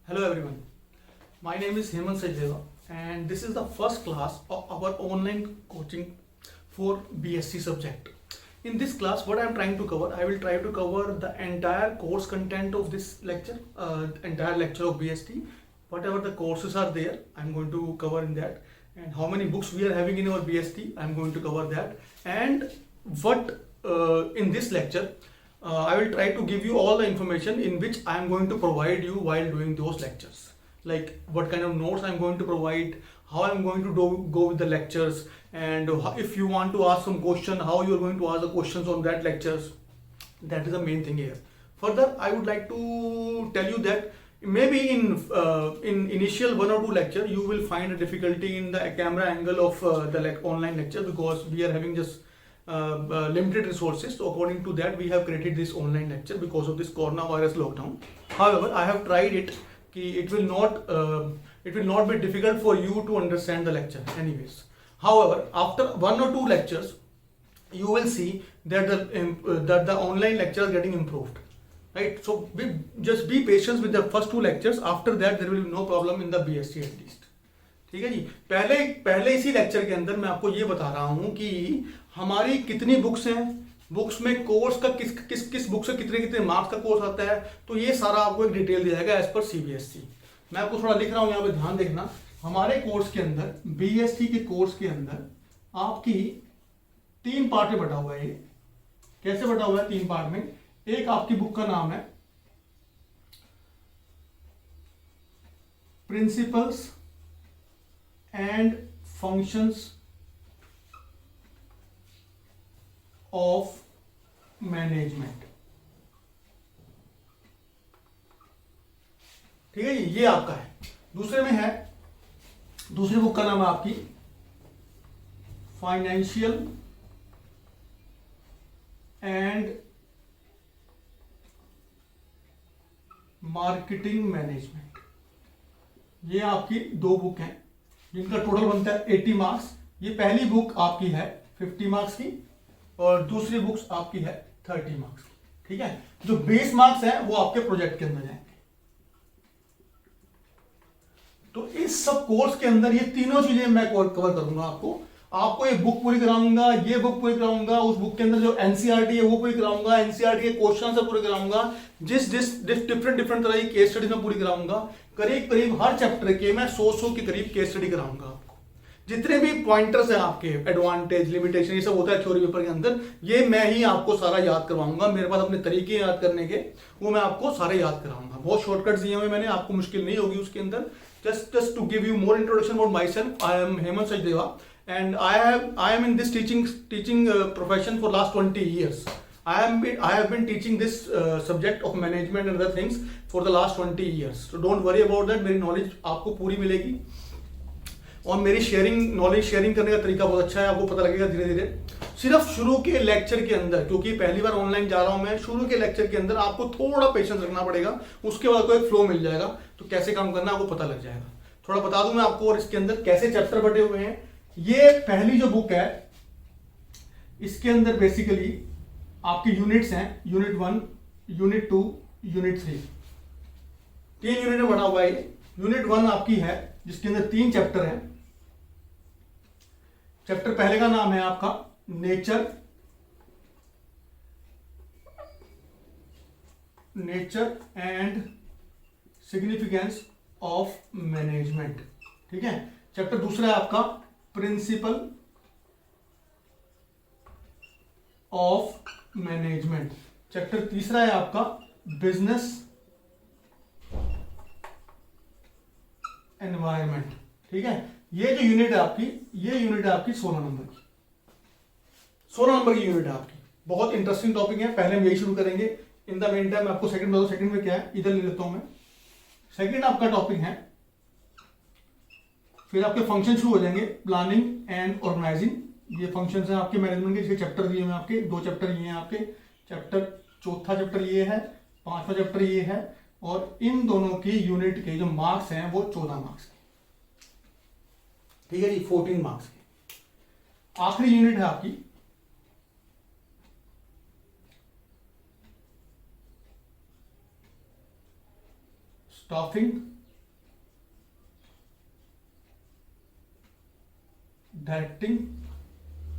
Hello everyone, my name is Hemant Sajdeva and this is the first class of our online coaching for BSc subject. In this class what I am trying to cover, I will try to cover the entire course content of this lecture, entire lecture of BSc. Whatever the courses are there, I am going to cover in that, and how many books we are having in our BSc, I am going to cover that, and what in this lecture I will try to give you all the information in which I am going to provide you while doing those lectures. Like what kind of notes I am going to provide, how I am going to go with the lectures, and if you want to ask some question, how you are going to ask the questions on that lectures. That is the main thing here. Further, I would like to tell you that maybe in initial one or two lecture you will find a difficulty in the camera angle of the online lecture, because we are having just limited resources. So according to that, we have created this online lecture because of this coronavirus lockdown. However, I have tried it. It will not be difficult for you to understand the lecture anyways. However, after one or two lectures, you will see that the online lecture is getting improved, right? So just be patient with the first two lectures. After that, there will be no problem in the BSc at least. ठीक है जी. पहले इसी lecture के अंदर मैं आपको ये बता रहा हूँ कि हमारी कितनी बुक्स हैं, बुक्स में कोर्स का किस बुक से कितने मार्क्स का कोर्स आता है, तो ये सारा आपको एक डिटेल दिया जाएगा एज पर CBSE. मैं आपको थोड़ा लिख रहा हूँ यहाँ पे, ध्यान देखना. हमारे कोर्स के अंदर, BSc के कोर्स के अंदर आपकी 3 पार्ट में बटा हुआ है. ये कैसे बटा हुआ है? 3 पार्ट में. एक आपकी बुक का नाम है principles and functions of management. ठीक है जी, ये आपका है. दूसरे में है, दूसरी बुक का नाम है आपकी फाइनेंशियल एंड मार्केटिंग मैनेजमेंट. ये आपकी 2 बुक हैं जिनका टोटल बनता है 80 मार्क्स. ये पहली बुक आपकी है 50 मार्क्स की और दूसरी बुक्स आपकी है 30 मार्क्स की. ठीक है. जो 20 मार्क्स हैं वो आपके प्रोजेक्ट के अंदर जाएंगे. तो इस सब कोर्स के अंदर ये तीनों चीजें मैं कवर करूंगा. आपको ये बुक पूरी कराऊंगा, ये बुक पूरी कराऊंगा, उस बुक के अंदर जो एनसीईआरटी है वो पूरी कराऊंगा, एनसीईआरटी के क्वेश्चन से पूरे कराऊंगा, डिफरेंट तरह की केस स्टडी में पूरी कराऊंगा. करीब हर चैप्टर के मैं 100 के करीब केस स्टडी कराऊंगा आपको. जितने भी पॉइंटर्स हैं आपके, एडवांटेज, लिमिटेशन, ये सब होता है थ्योरी पेपर के अंदर, ये मैं ही आपको सारा याद करवाऊंगा. मेरे पास अपने तरीके याद करने के, वो मैं आपको सारे याद कराऊंगा. बहुत शॉर्टकट्स दिए हुए मैंने, आपको मुश्किल नहीं होगी उसके अंदर. Just to give you more introduction about myself, I am Hemant Sajdeva and I am in this teaching profession for last 20 years. I have been teaching this subject of management and other things for the last 20 years. So don't worry about that. मेरी knowledge आपको पूरी मिलेगी और मेरी knowledge sharing करने का तरीका बहुत अच्छा है. आपको पता लगेगा धीरे धीरे. सिर्फ शुरू के लेक्चर के अंदर, क्योंकि पहली बार ऑनलाइन जा रहा हूं मैं, शुरू के लेक्चर के अंदर आपको थोड़ा पेशेंस रखना पड़ेगा. उसके बाद कोई एक फ्लो मिल जाएगा, तो कैसे काम करना है आपको पता लग जाएगा. थोड़ा बता दूं मैं आपको, और इसके अंदर कैसे चैप्टर बटे हुए हैं. ये पहली जो बुक है, इसके अंदर बेसिकली आपके यूनिट्स हैं. यूनिट 1, यूनिट 2, यूनिट 3, 3 यूनिट में बना हुआ है. यूनिट 1 आपकी है जिसके अंदर 3 चैप्टर हैं. चैप्टर पहले का नाम है आपका nature and significance of management. ठीक है. चैप्टर दूसरा है आपका प्रिंसिपल ऑफ मैनेजमेंट. चैप्टर तीसरा है आपका बिजनेस एनवायरमेंट. ठीक है. ये जो यूनिट है आपकी, ये यूनिट है आपकी 16 नंबर की. 16 नंबर की यूनिट है आपकी. बहुत इंटरेस्टिंग टॉपिक है. पहले हम यही शुरू करेंगे. इन द मेन टाइम आपको सेकंड बताओ, सेकंड में क्या है, इधर ले लेता हूं मैं. सेकंड आपका टॉपिक है, फिर आपके फंक्शन शुरू हो जाएंगे, प्लानिंग एंड ऑर्गेनाइजिंग. ये फंक्शंस हैं आपके मैनेजमेंट के. इसके चैप्टर दिए हुए आपके, 2 चैप्टर ये हैं आपके. चौथा चैप्टर ये है, 5वां चैप्टर ये है, और इन दोनों की यूनिट के जो मार्क्स हैं वो 14 मार्क्स के. ठीक है जी, 14 मार्क्स के. आखिरी यूनिट है आपकी स्टाफिंग डायरेक्टिंग,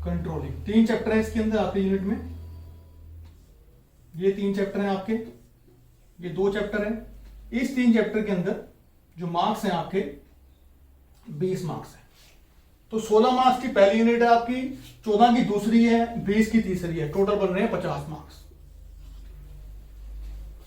कंट्रोलिंग। 3 चैप्टर है इसके अंदर आपके यूनिट में। ये 3 चैप्टर हैं आपके, ये 2 चैप्टर हैं। इस 3 चैप्टर के अंदर जो मार्क्स हैं आपके 20 मार्क्स हैं। तो 16 मार्क्स की पहली यूनिट है आपकी, 14 की दूसरी है, 20 की तीसरी है। टोटल बन रहे हैं 50 मार्क्स।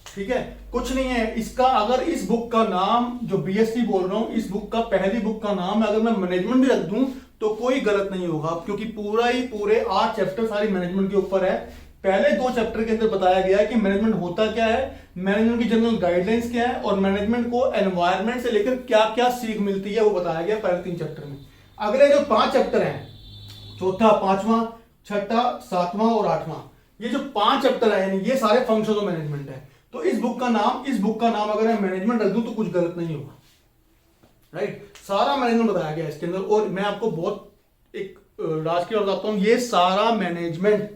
ठीक है, कुछ नहीं है इसका। अगर इस बुक का नाम जो बीएससी बोल रहा हूं, इस बुक का पहली बुक का नाम अगर मैं मैनेजमेंट भी रख दूं तो कोई गलत नहीं होगा, क्योंकि पूरे 8 चैप्टर सारी मैनेजमेंट के ऊपर है। पहले 2 चैप्टर के अंदर बताया गया है कि मैनेजमेंट होता क्या है, मैनेजमेंट की जनरल गाइडलाइंस क्या है, और मैनेजमेंट को एनवायरमेंट से लेकर क्या क्या सीख मिलती है वो बताया गया पहले 3 चैप्टर में। अगले जो 5 चैप्टर हैं, चौथा, 5वां, 6ठा, 7वां और 8वां, ये जो 5 चैप्टर है ये सारे फंक्शंस ऑफ मैनेजमेंट है। तो इस बुक का नाम अगर मैं मैनेजमेंट रख दूं तो कुछ गलत नहीं होगा, राइट। सारा मैनेजमेंट बताया गया इसके अंदर। और मैं आपको बहुत एक राज की बात बताता हूं, ये सारा मैनेजमेंट,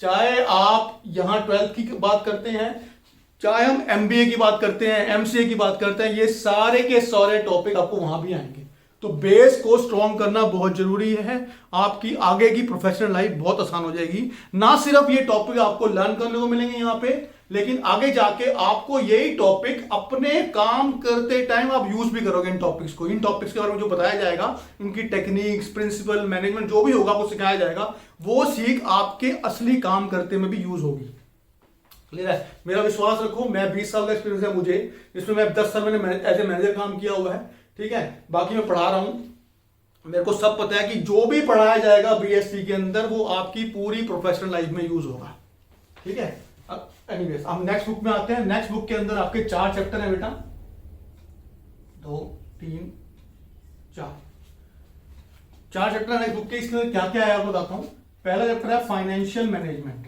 चाहे आप यहां 12th की बात करते हैं, चाहे हम एमबीए की बात करते हैं, एमसीए की बात करते हैं, ये सारे के सारे टॉपिक आपको वहां भी आएंगे। तो बेस को स्ट्रॉन्ग करना बहुत जरूरी है, आपकी आगे की प्रोफेशनल लाइफ बहुत आसान हो जाएगी। ना सिर्फ ये टॉपिक आपको लर्न करने को मिलेंगे यहां पे, लेकिन आगे जाके आपको यही टॉपिक अपने काम करते टाइम आप यूज भी करोगे इन टॉपिक्स को। इन टॉपिक्स के बारे में जो बताया जाएगा, इनकी टेक्निक्स, प्रिंसिपल, मैनेजमेंट जो भी होगा वो सिखाया जाएगा, वो सीख आपके असली काम करते में भी यूज होगी। क्लियर है? मेरा विश्वास रखो, मैं 20 साल का एक्सपीरियंस है मुझे, इसमें मैं 10 साल मैंने एज ए मैनेजर काम किया हुआ है। ठीक है, बाकी मैं पढ़ा रहा हूं, मेरे को सब पता है कि जो भी पढ़ाया जाएगा बीएससी के अंदर वो आपकी पूरी प्रोफेशनल लाइफ में यूज होगा। ठीक है, एनीवेज हम नेक्स्ट बुक में आते हैं। नेक्स्ट बुक के अंदर आपके 4 चैप्टर हैं बेटा, 2, 3, 4 चैप्टर है नेक्स्ट बुक के। इसके अंदर क्या क्या है आपको बताता हूं। पहला चैप्टर है फाइनेंशियल मैनेजमेंट,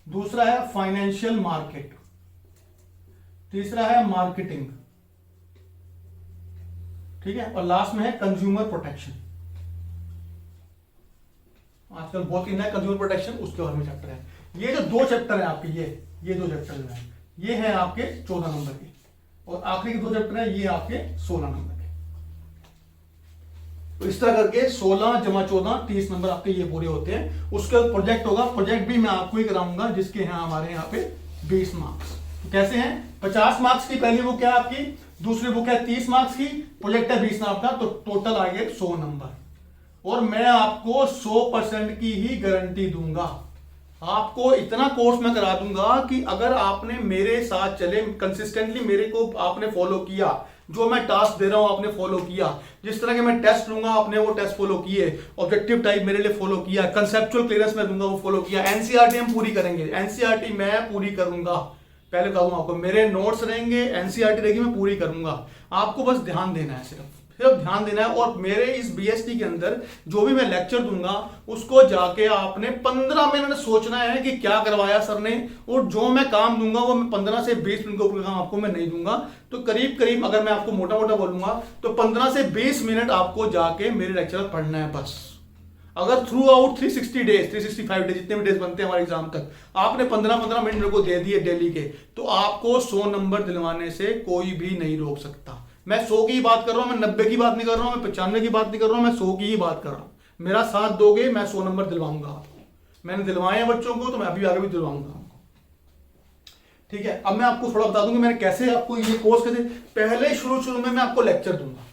दूसरा है फाइनेंशियल मार्केट, तीसरा है मार्केटिंग, ठीक है, और लास्ट में है कंज्यूमर प्रोटेक्शन। आजकल बहुत इन है कंज्यूमर प्रोटेक्शन, उसके बारे में चैप्टर है। ये जो 2 चैप्टर है आपके, ये 2 चैप्टर जो है ये है आपके 14 नंबर के, और आखिरी के 2 चैप्टर है ये आपके 16 नंबर के। तो इस तरह करके 16 जमा 14 30 नंबर आपके ये पूरे होते हैं। उसके बाद प्रोजेक्ट होगा, प्रोजेक्ट भी मैं आपको ही कराऊंगा, जिसके हैं हमारे यहाँ पे 20 मार्क्स। तो कैसे हैं, 50 मार्क्स की पहली बुक है आपकी, दूसरी बुक है 30 मार्क्स की, प्रोजेक्ट है 20 मार्क्स का, तो टोटल आ गए 100 नंबर। और मैं आपको 100% की ही गारंटी दूंगा। आपको इतना कोर्स मैं करा दूंगा कि अगर आपने मेरे साथ चले, कंसिस्टेंटली मेरे को आपने फॉलो किया, जो मैं टास्क दे रहा हूं आपने फॉलो किया, जिस तरह के मैं टेस्ट लूंगा आपने वो टेस्ट फॉलो किए, ऑब्जेक्टिव टाइप मेरे लिए फॉलो किया, कंसेप्चुअल क्लियरेंस मैं दूंगा वो फॉलो किया, एनसीईआरटी हम पूरी करेंगे, एनसीईआरटी मैं पूरी करूंगा। पहले कहूंगा आपको, मेरे नोट्स रहेंगे, एनसीईआरटी रहेगी, मैं पूरी करूंगा। आपको बस ध्यान देना है, सिर्फ ध्यान देना है। और मेरे इस बीएसटी के अंदर जो भी मैं लेक्चर दूंगा उसको जाके आपने 15 मिनट सोचना है कि क्या करवाया सर ने, और जो मैं काम दूंगा वो मैं 15 से 20 मिनट के ऊपर काम आपको मैं नहीं दूंगा। तो करीब करीब अगर मैं आपको मोटा मोटा बोलूंगा तो 15 से 20 मिनट आपको जाके मेरे लेक्चर पढ़ना है बस। अगर थ्रू आउट 360 डेज 365 डेज जितने भी डेज बनते हैं हमारे एग्जाम तक आपने 15-15 मिनट मेरे को दे दिए डेली के, तो आपको 100 नंबर दिलवाने से कोई भी नहीं रोक सकता। मैं 100 की बात कर रहा हूं, मैं 90 की बात नहीं कर रहा हूं, मैं 95 की बात नहीं कर रहा हूं, मैं 100 की ही बात कर रहा हूं। मेरा साथ दोगे, मैं 100 नंबर दिलवाऊंगा आपको। मैंने दिलवाए हैं बच्चों को, तो मैं अभी आगे भी दिलवाऊंगा आपको। ठीक है, अब मैं आपको थोड़ा बता दूंगा मैंने कैसे आपको ये कोर्स कैसे, पहले शुरू में मैं आपको लेक्चर दूंगा।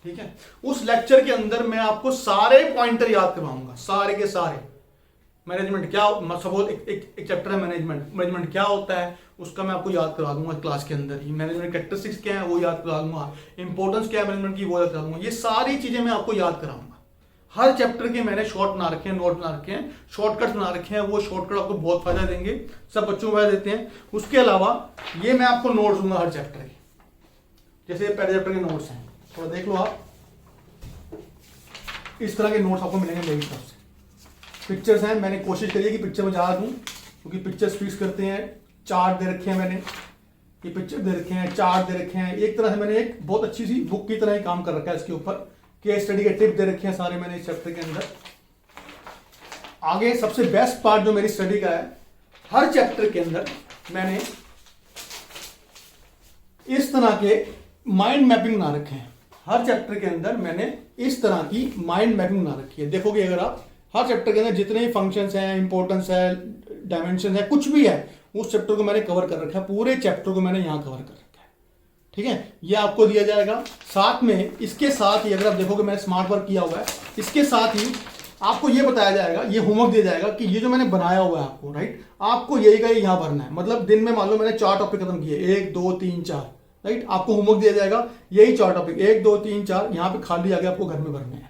ठीक है, उस लेक्चर के अंदर मैं आपको सारे पॉइंटर याद करवाऊंगा, सारे के सारे। मैनेजमेंट क्या, सपोज एक चैप्टर है मैनेजमेंट क्या होता है उसका मैं आपको याद करा दूंगा क्लास के अंदर ही। मैनेजमेंट कैरेक्टरिस्टिक्स क्या है वो याद करा दूंगा, इंपॉर्टेंस क्या है मैनेजमेंट की वो याद करा दूंगा। ये सारी चीजें मैं आपको याद कराऊंगा। हर चैप्टर के मैंने शॉर्ट बना रखे हैं, नोट बना रखे हैं, शॉर्टकट्स बना रखे हैं, वो शॉर्टकट आपको बहुत फायदा देंगे, सब बच्चों को फायदा देते हैं। उसके अलावा ये मैं आपको नोट्स दूंगा हर चैप्टर के, जैसे पहले चैप्टर के नोट्स हैं, थोड़ा देख लो आप, इस तरह के नोट्स आपको मिलेंगे मेरी तरफ से। पिक्चर्स हैं, मैंने कोशिश करी है कि पिक्चर में ज्यादा दूं, क्योंकि पिक्चर्स फिक्स करते हैं। चार्ट दे रखे हैं मैंने, ये पिक्चर दे रखे हैं, चार्ट दे रखे हैं, एक तरह से मैंने एक बहुत अच्छी सी बुक की तरह ही काम कर रखा है इसके ऊपर। केस स्टडी के टिप दे रखे हैं सारे मैंने इस चैप्टर के अंदर। आगे सबसे बेस्ट पार्ट जो मेरी स्टडी का है, हर चैप्टर के अंदर मैंने इस तरह के माइंड मैपिंग बना रखे हैं। हर चैप्टर के अंदर मैंने इस तरह की माइंड मैपिंग बना रखी है। देखोगे अगर आप हर चैप्टर के अंदर जितने भी फंक्शंस हैं, इंपॉर्टेंस है, डायमेंशन है, कुछ भी है, उस चैप्टर को मैंने कवर कर रखा है, पूरे चैप्टर को मैंने यहाँ कवर कर रखा है। ठीक है, ये आपको दिया जाएगा। साथ में इसके साथ ही अगर आप देखोगे मैंने स्मार्ट वर्क किया हुआ है, इसके साथ ही आपको ये बताया जाएगा, ये होमवर्क दिया जाएगा कि ये जो मैंने बनाया हुआ है आपको, राइट, आपको यही का यहाँ भरना है। मतलब दिन में मान लो मैंने 4 टॉपिक खत्म किए, 1 2 3 4, राइट, आपको होमवर्क दिया जाएगा यही 4 टॉपिक 1 2 3 4 यहाँ पे खाली आगे आपको घर में भरने हैं।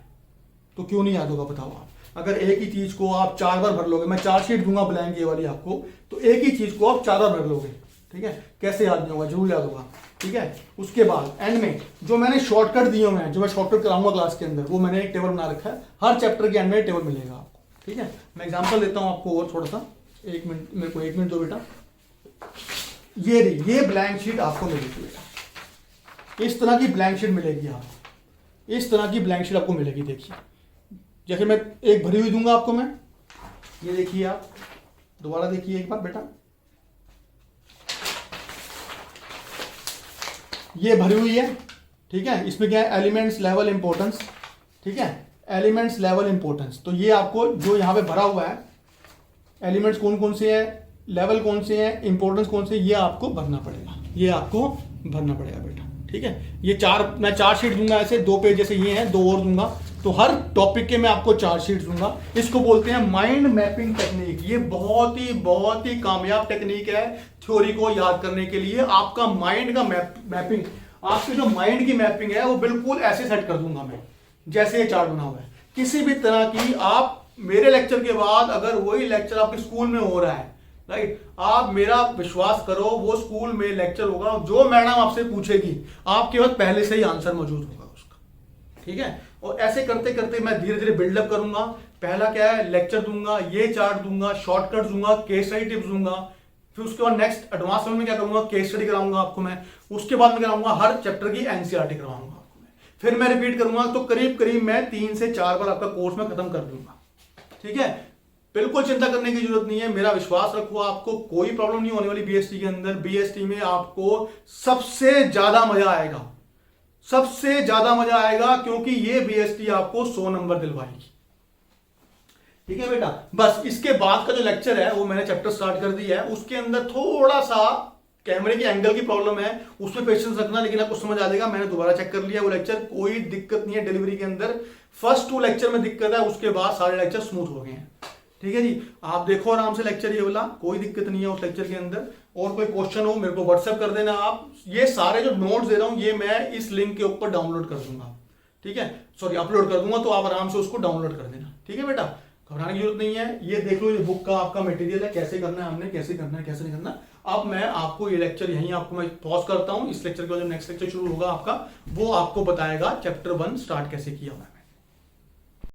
तो क्यों नहीं याद होगा बताओ आप? अगर एक ही चीज को आप 4 बार भर लोगे, मैं 4 शीट दूंगा ब्लैंक ये वाली आपको, तो एक ही चीज को आप 4 बार भर लोगे। ठीक है, कैसे याद नहीं होगा? जरूर याद होगा। ठीक है, उसके बाद एंड में जो मैंने शॉर्टकट दिए हुए हैं, जो मैं शॉर्टकट कराऊंगा क्लास के अंदर, वो मैंने एक टेबल बना रखा है। हर चैप्टर के एंड में टेबल मिलेगा आपको। ठीक है, मैं एग्जांपल देता हूं आपको और थोड़ा सा, 1 मिनट, मेरे को 1 मिनट दो बेटा। ये ब्लैंक शीट आपको मिलेगी बेटा, इस तरह की ब्लैंक शीट मिलेगी आपको, इस तरह की ब्लैंक शीट आपको मिलेगी। देखिए, जैसे मैं एक भरी हुई दूंगा आपको मैं, ये देखिए आप दोबारा देखिए एक बार बेटा, ये भरी हुई है। ठीक है, इसमें क्या है? Elements, level, importance. ठीक है, एलिमेंट्स, लेवल, इंपॉर्टेंस। तो ये आपको जो यहाँ पे भरा हुआ है, एलिमेंट्स कौन कौन से हैं, लेवल कौन से हैं, इंपॉर्टेंस कौन से, ये आपको भरना पड़ेगा, ये आपको भरना पड़ेगा बेटा। ठीक है, ये मैं 4 शीट दूंगा, ऐसे 2 पेज जैसे ये हैं, 2 और दूंगा, तो हर टॉपिक के मैं आपको 4 शीट दूंगा। इसको बोलते हैं माइंड मैपिंग टेक्निक। ये बहुत ही कामयाब टेक्निक है थ्योरी को याद करने के लिए। आपका माइंड का मैपिंग, आपकी जो माइंड की मैपिंग है वो बिल्कुल ऐसे सेट कर दूंगा मैं, जैसे ये चार्ट बना हुआ है। किसी भी तरह की आप मेरे लेक्चर के बाद अगर वही लेक्चर आपके स्कूल में हो रहा है, राइट, आप मेरा विश्वास करो, वो स्कूल में लेक्चर होगा, जो मैडम आपसे पूछेगी आपके पास पहले से ही आंसर मौजूद होगा उसका। ठीक है, और ऐसे करते करते मैं धीरे धीरे बिल्डअप करूंगा। पहला क्या है? लेक्चर दूंगा, ये चार्ट दूंगा, शॉर्टकट दूंगा, केस स्टडी टिप्स दूंगा, फिर उसके बाद नेक्स्ट एडवांस लेवल में क्या करूंगा? केस स्टडी कराऊंगा आपको मैं। उसके बाद मैं कराऊंगा हर चैप्टर की एनसीईआरटी करवाऊंगा आपको मैं, फिर मैं रिपीट करूंगा। तो करीब करीब मैं 3 से 4 बार आपका कोर्स में खत्म कर दूंगा। ठीक है, बिल्कुल चिंता करने की जरूरत नहीं है, मेरा विश्वास रखो, आपको कोई प्रॉब्लम नहीं होने वाली बीएसटी के अंदर। बीएसटी में आपको सबसे ज्यादा मजा आएगा, सबसे ज्यादा मजा आएगा, क्योंकि ये बीएसटी आपको 100 नंबर दिलवाएगी। ठीक है बेटा, बस इसके बाद का जो लेक्चर है वो मैंने चैप्टर स्टार्ट कर दिया है। उसके अंदर थोड़ा सा कैमरे की एंगल की प्रॉब्लम है, उसमें पेशेंस रखना, लेकिन आपको समझ आ जाएगा। मैंने दोबारा चेक कर लिया वो लेक्चर, कोई दिक्कत नहीं है डिलीवरी के अंदर। फर्स्ट 2 लेक्चर में दिक्कत है, उसके बाद सारे लेक्चर स्मूथ हो गए हैं। ठीक है जी, आप देखो आराम से लेक्चर ये वाला, कोई दिक्कत नहीं है उस लेक्चर के अंदर। और कोई क्वेश्चन हो मेरे को व्हाट्सएप कर देना आप। ये सारे जो नोट्स दे रहा हूं ये मैं इस लिंक के ऊपर डाउनलोड कर दूंगा। ठीक है, सॉरी अपलोड कर दूंगा, तो आप आराम से उसको डाउनलोड कर देना। ठीक है बेटा, घबराने की जरूरत नहीं है। ये देख लो, ये बुक का आपका मटेरियल है, कैसे करना है हमने, कैसे करना है, कैसे नहीं करना। अब मैं आपको ये लेक्चर यहीं आपको मैं पॉज करता हूं। इस लेक्चर का जो नेक्स्ट लेक्चर शुरू होगा आपका, वो आपको बताएगा चैप्टर 1 स्टार्ट कैसे किया हुआ है।